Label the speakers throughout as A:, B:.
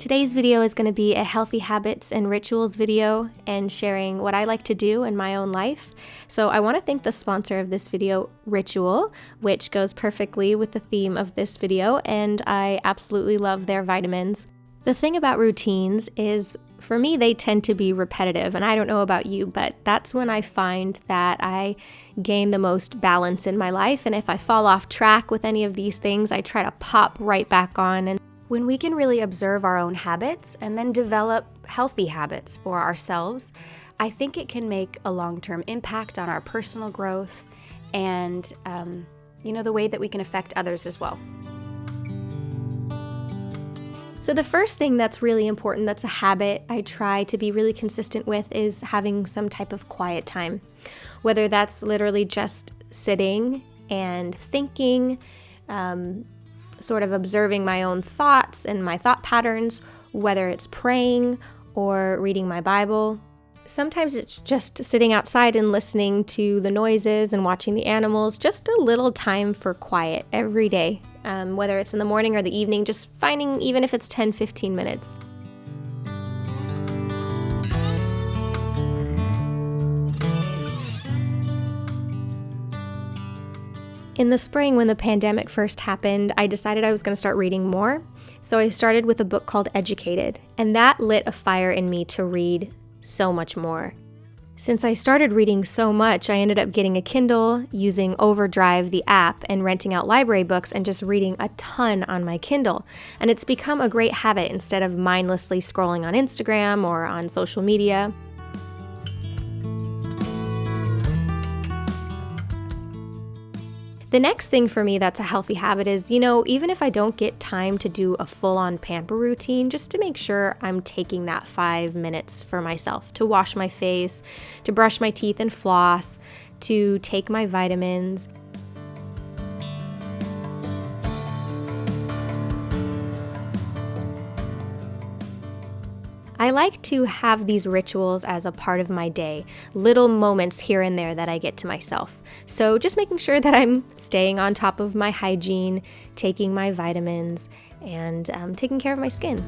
A: Today's video is going to be a healthy habits and rituals video and sharing what I like to do in my own life. So I want to thank the sponsor of this video, Ritual, which goes perfectly with the theme of this video, and I absolutely love their vitamins. The thing about routines is, for me, they tend to be repetitive, and I don't know about you, but that's when I find that I gain the most balance in my life. And if I fall off track with any of these things, I try to pop right back on. And when we can really observe our own habits and then develop healthy habits for ourselves, I think it can make a long-term impact on our personal growth and, the way that we can affect others as well. So the first thing that's really important, that's a habit I try to be really consistent with, is having some type of quiet time. Whether that's literally just sitting and thinking, sort of observing my own thoughts and my thought patterns, whether it's praying or reading my Bible. Sometimes it's just sitting outside and listening to the noises and watching the animals, just a little time for quiet every day. Whether it's in the morning or the evening, just finding, even if it's 10-15 minutes. In the spring, when the pandemic first happened, I decided I was going to start reading more. So I started with a book called Educated, and that lit a fire in me to read so much more. Since I started reading so much, I ended up getting a Kindle, using Overdrive, the app, and renting out library books and just reading a ton on my Kindle. And it's become a great habit instead of mindlessly scrolling on Instagram or on social media. The next thing for me that's a healthy habit is, even if I don't get time to do a full-on pamper routine, just to make sure I'm taking that 5 minutes for myself to wash my face, to brush my teeth and floss, to take my vitamins. I like to have these rituals as a part of my day, little moments here and there that I get to myself. So just making sure that I'm staying on top of my hygiene, taking my vitamins, and taking care of my skin.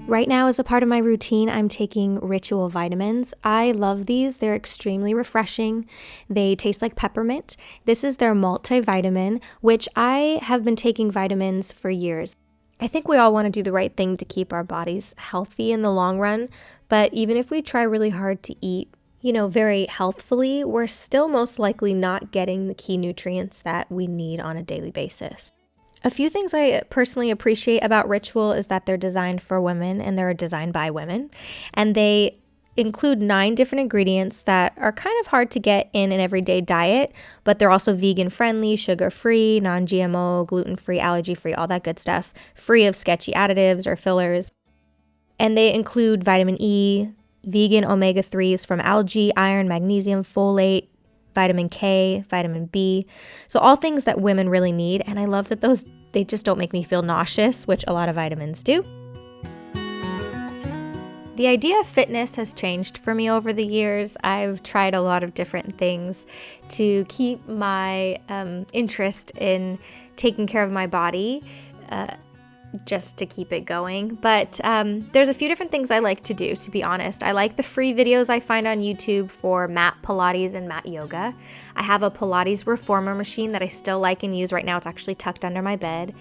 A: Right now, as a part of my routine, I'm taking Ritual vitamins. I love these. They're extremely refreshing. They taste like peppermint. This is their multivitamin, which I have been taking vitamins for years. I think we all want to do the right thing to keep our bodies healthy in the long run, but even if we try really hard to eat, very healthfully, we're still most likely not getting the key nutrients that we need on a daily basis. A few things I personally appreciate about Ritual is that they're designed for women and they're designed by women. And they include 9 different ingredients that are kind of hard to get in an everyday diet, but they're also vegan friendly, sugar-free, non-GMO, gluten-free, allergy-free, all that good stuff, free of sketchy additives or fillers. And they include vitamin E, vegan omega-3s from algae, iron, magnesium, folate, vitamin K, vitamin B. So all things that women really need. And I love that they just don't make me feel nauseous, which a lot of vitamins do. The idea of fitness has changed for me over the years. I've tried a lot of different things to keep my interest in taking care of my body, just to keep it going. But there's a few different things I like to do, to be honest. I like the free videos I find on YouTube for mat Pilates and mat yoga. I have a Pilates reformer machine that I still like and use right now. It's actually tucked under my bed.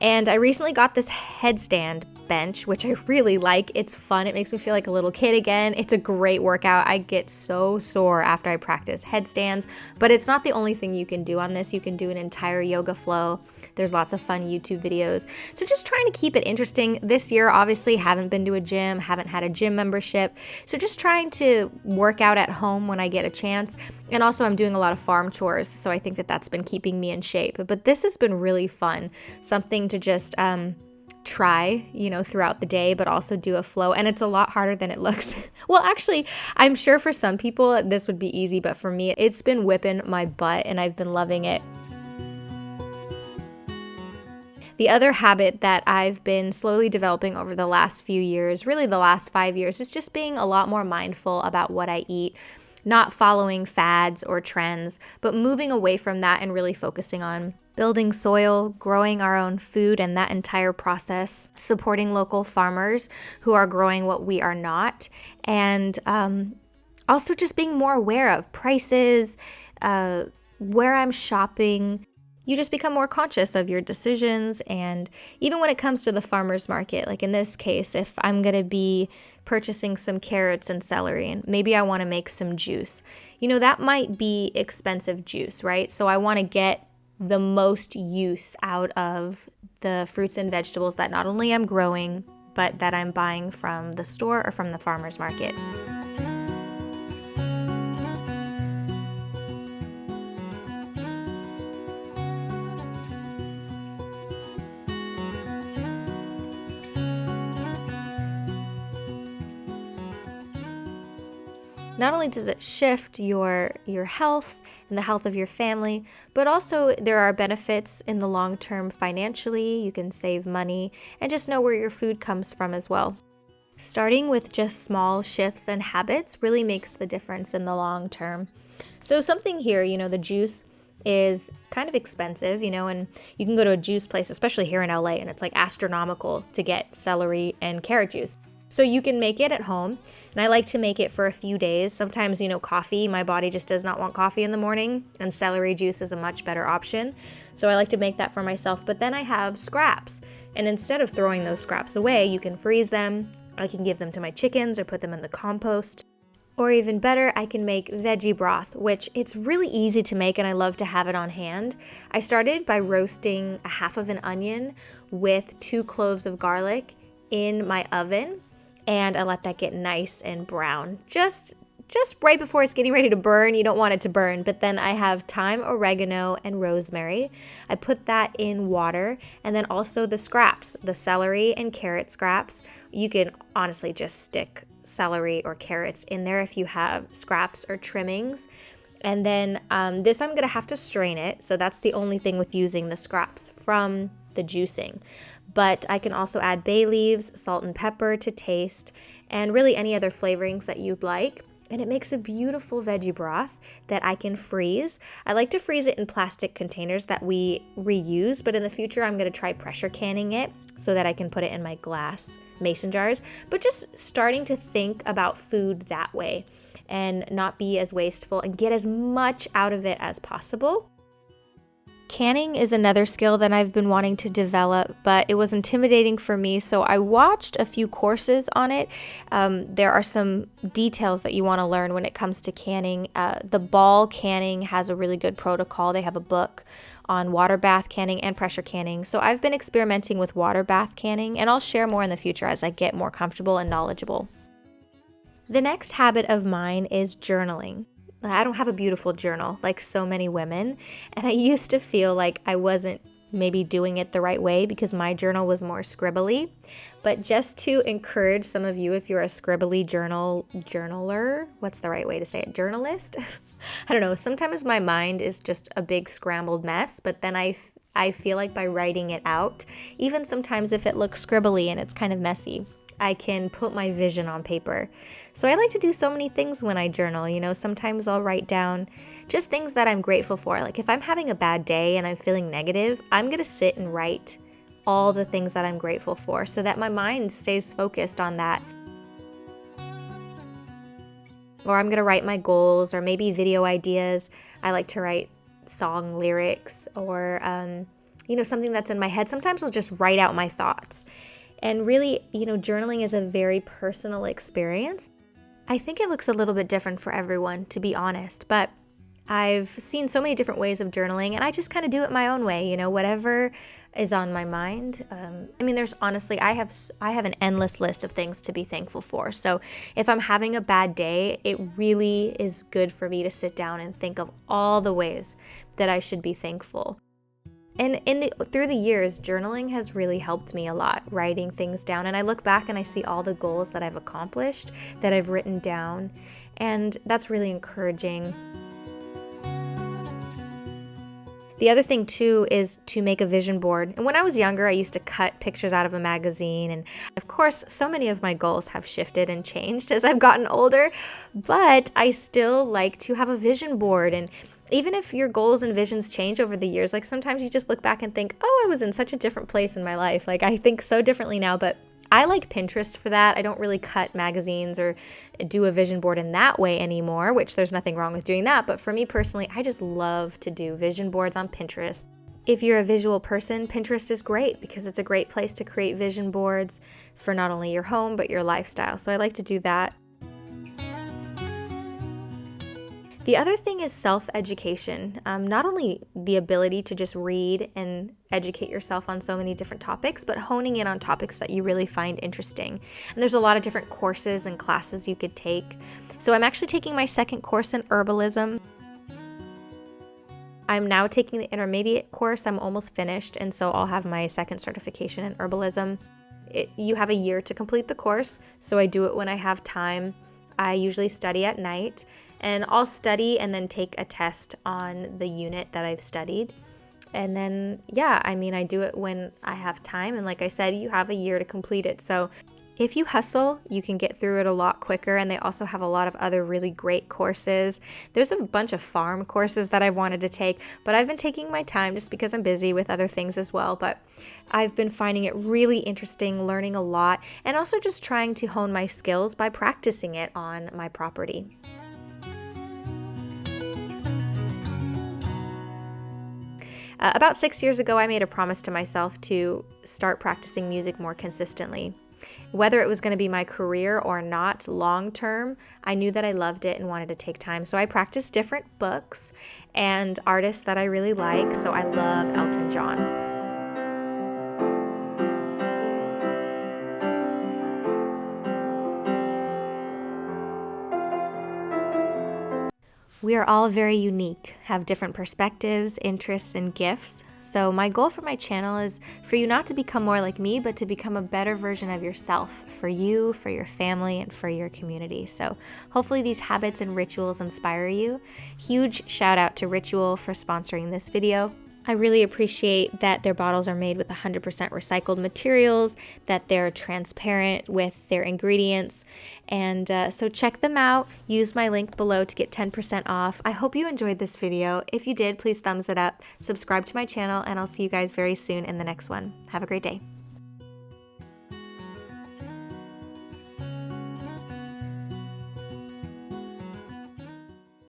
A: And I recently got this headstand bench, which I really like. It's fun. It makes me feel like a little kid again. It's a great workout. I get so sore after I practice headstands, but it's not the only thing you can do on this. You can do an entire yoga flow. There's lots of fun YouTube videos. So just trying to keep it interesting. This year, obviously, haven't been to a gym, haven't had a gym membership. So just trying to work out at home when I get a chance. And also I'm doing a lot of farm chores, so I think that that's been keeping me in shape. But this has been really fun. Something to just try, throughout the day, but also do a flow. And it's a lot harder than it looks. Well, actually, I'm sure for some people this would be easy, but for me, it's been whipping my butt and I've been loving it. The other habit that I've been slowly developing over the last few years, really the last 5 years, is just being a lot more mindful about what I eat, not following fads or trends, but moving away from that and really focusing on building soil, growing our own food and that entire process, supporting local farmers who are growing what we are not, and also just being more aware of prices, where I'm shopping. You just become more conscious of your decisions. And even when it comes to the farmer's market, like in this case, if I'm going to be purchasing some carrots and celery and maybe I want to make some juice, that might be expensive juice, right? So I want to get the most use out of the fruits and vegetables that not only I'm growing, but that I'm buying from the store or from the farmer's market. Not only does it shift your health and the health of your family, but also there are benefits in the long term financially. You can save money and just know where your food comes from as well. Starting with just small shifts and habits really makes the difference in the long term. So something here, the juice is kind of expensive, and you can go to a juice place, especially here in LA, and it's like astronomical to get celery and carrot juice. So you can make it at home, and I like to make it for a few days. Sometimes, coffee, my body just does not want coffee in the morning, and celery juice is a much better option. So I like to make that for myself, but then I have scraps, and instead of throwing those scraps away, you can freeze them. I can give them to my chickens or put them in the compost. Or even better, I can make veggie broth, which it's really easy to make and I love to have it on hand. I started by roasting a half of an onion with 2 cloves of garlic in my oven, and I let that get nice and brown. Just right before it's getting ready to burn. You don't want it to burn, but then I have thyme, oregano, and rosemary. I put that in water, and then also the scraps, the celery and carrot scraps. You can honestly just stick celery or carrots in there if you have scraps or trimmings. And then this I'm gonna have to strain it, so that's the only thing with using the scraps from the juicing. But I can also add bay leaves, salt and pepper to taste, and really any other flavorings that you'd like. And it makes a beautiful veggie broth that I can freeze. I like to freeze it in plastic containers that we reuse, but in the future I'm going to try pressure canning it so that I can put it in my glass mason jars. But just starting to think about food that way and not be as wasteful and get as much out of it as possible. Canning is another skill that I've been wanting to develop, but it was intimidating for me, so I watched a few courses on it. There are some details that you want to learn when it comes to canning. The Ball Canning has a really good protocol. They have a book on water bath canning and pressure canning. So I've been experimenting with water bath canning, and I'll share more in the future as I get more comfortable and knowledgeable. The next habit of mine is journaling. I don't have a beautiful journal like so many women, and I used to feel like I wasn't maybe doing it the right way because my journal was more scribbly. But just to encourage some of you, if you're a scribbly journaler, what's the right way to say it? Journalist? I don't know. Sometimes my mind is just a big scrambled mess, but then I feel like by writing it out, even sometimes if it looks scribbly and it's kind of messy, I can put my vision on paper. So I like to do so many things when I journal. Sometimes I'll write down just things that I'm grateful for. Like if I'm having a bad day and I'm feeling negative, I'm going to sit and write all the things that I'm grateful for so that my mind stays focused on that. Or I'm going to write my goals or maybe video ideas. I like to write song lyrics or, something that's in my head. Sometimes I'll just write out my thoughts. And really, journaling is a very personal experience. I think it looks a little bit different for everyone, to be honest, but I've seen so many different ways of journaling, and I just kind of do it my own way, whatever is on my mind. There's honestly, I have an endless list of things to be thankful for. So if I'm having a bad day, it really is good for me to sit down and think of all the ways that I should be thankful. And through the years, journaling has really helped me a lot, writing things down. And I look back and I see all the goals that I've accomplished, that I've written down, and that's really encouraging. The other thing too is to make a vision board. And when I was younger, I used to cut pictures out of a magazine. And of course, so many of my goals have shifted and changed as I've gotten older, but I still like to have a vision board. And even if your goals and visions change over the years, like sometimes you just look back and think, oh, I was in such a different place in my life. Like I think so differently now, but I like Pinterest for that. I don't really cut magazines or do a vision board in that way anymore, which there's nothing wrong with doing that. But for me personally, I just love to do vision boards on Pinterest. If you're a visual person, Pinterest is great because it's a great place to create vision boards for not only your home, but your lifestyle. So I like to do that. The other thing is self-education. Not only the ability to just read and educate yourself on so many different topics, but honing in on topics that you really find interesting. And there's a lot of different courses and classes you could take. So I'm actually taking my second course in herbalism. I'm now taking the intermediate course. I'm almost finished, and so I'll have my second certification in herbalism. You have a year to complete the course, so I do it when I have time. I usually study at night, and I'll study and then take a test on the unit that I've studied. And then, I do it when I have time. And like I said, you have a year to complete it. So if you hustle, you can get through it a lot quicker. And they also have a lot of other really great courses. There's a bunch of farm courses that I wanted to take, but I've been taking my time just because I'm busy with other things as well. But I've been finding it really interesting, learning a lot, and also just trying to hone my skills by practicing it on my property. About 6 years ago, I made a promise to myself to start practicing music more consistently. Whether it was going to be my career or not long term, I knew that I loved it and wanted to take time. So I practiced different books and artists that I really like. So I love Elton John. We are all very unique, have different perspectives, interests, and gifts. So my goal for my channel is for you not to become more like me, but to become a better version of yourself for you, for your family, and for your community. So hopefully these habits and rituals inspire you. Huge shout out to Ritual for sponsoring this video. I really appreciate that their bottles are made with 100% recycled materials, that they're transparent with their ingredients, and so check them out. Use my link below to get 10% off. I hope you enjoyed this video. If you did, please thumbs it up, subscribe to my channel, and I'll see you guys very soon in the next one. Have a great day.